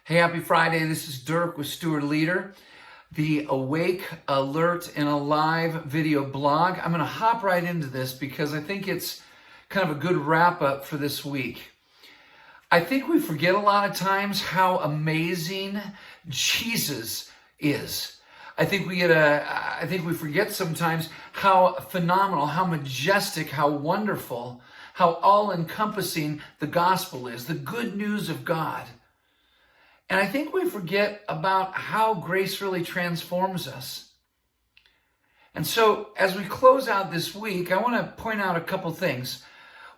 Hey, happy Friday. This is Dirk with Steward Leader, the Awake, Alert, and Alive video blog. I'm going to hop right into this because I think it's kind of a good wrap up for this week. I think we forget a lot of times how amazing Jesus is. I think we forget sometimes how phenomenal, how majestic, how wonderful, how all-encompassing the gospel is, the good news of God. And I think we forget about how grace really transforms us. And so as we close out this week, I want to point out a couple things.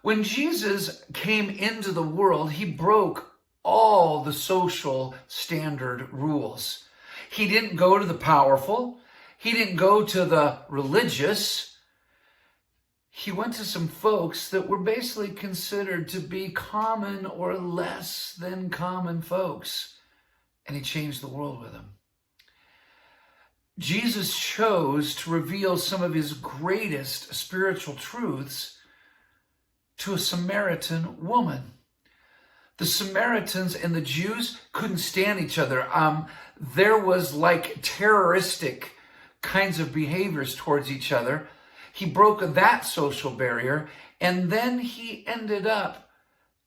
When Jesus came into the world, he broke all the social standard rules. He didn't go to the powerful. He didn't go to the religious. He went to some folks that were basically considered to be common or less than common folks. And he changed the world with them. Jesus chose to reveal some of his greatest spiritual truths to a Samaritan woman. The Samaritans and the Jews couldn't stand each other. There was like terroristic kinds of behaviors towards each other. He broke that social barrier, and then he ended up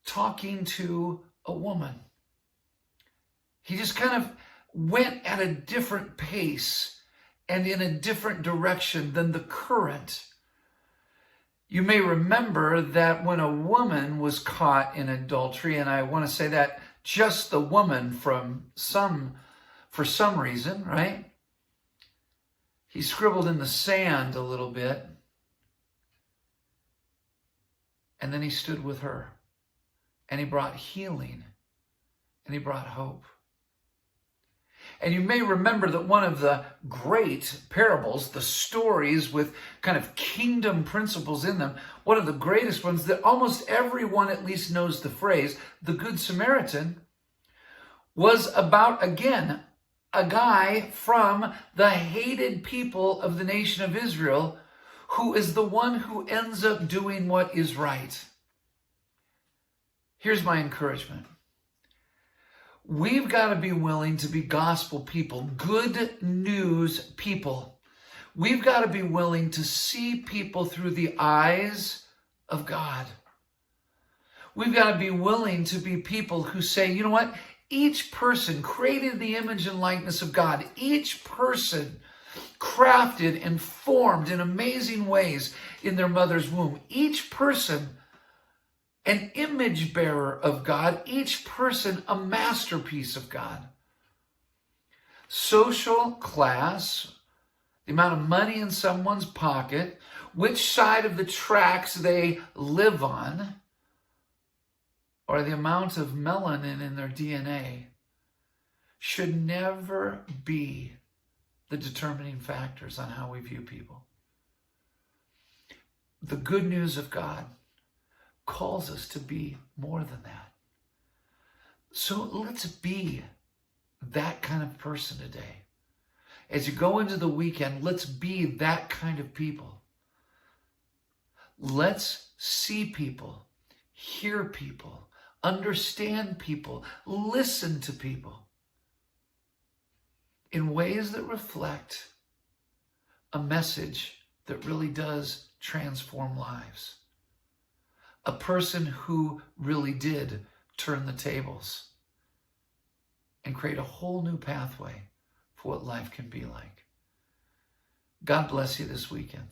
talking to a woman. He just kind of went at a different pace and in a different direction than the current. You may remember that when a woman was caught in adultery, and I want to say that just the woman for some reason, right? He scribbled in the sand a little bit, and then he stood with her, and he brought healing, and he brought hope. And you may remember that one of the great parables, the stories with kind of kingdom principles in them, one of the greatest ones that almost everyone at least knows the phrase, the Good Samaritan, was about, again, a guy from the hated people of the nation of Israel who is the one who ends up doing what is right. Here's my encouragement. We've got to be willing to be gospel people, good news people. We've got to be willing to see people through the eyes of God. We've got to be willing to be people who say, you know what? Each person created in the image and likeness of God. Each person crafted and formed in amazing ways in their mother's womb. Each person an image bearer of God, each person a masterpiece of God. Social class, the amount of money in someone's pocket, which side of the tracks they live on, or the amount of melanin in their DNA should never be the determining factors on how we view people. The good news of God calls us to be more than that. So let's be that kind of person today. As you go into the weekend, let's be that kind of people. Let's see people, hear people, understand people, listen to people in ways that reflect a message that really does transform lives. A person who really did turn the tables and create a whole new pathway for what life can be like. God bless you this weekend.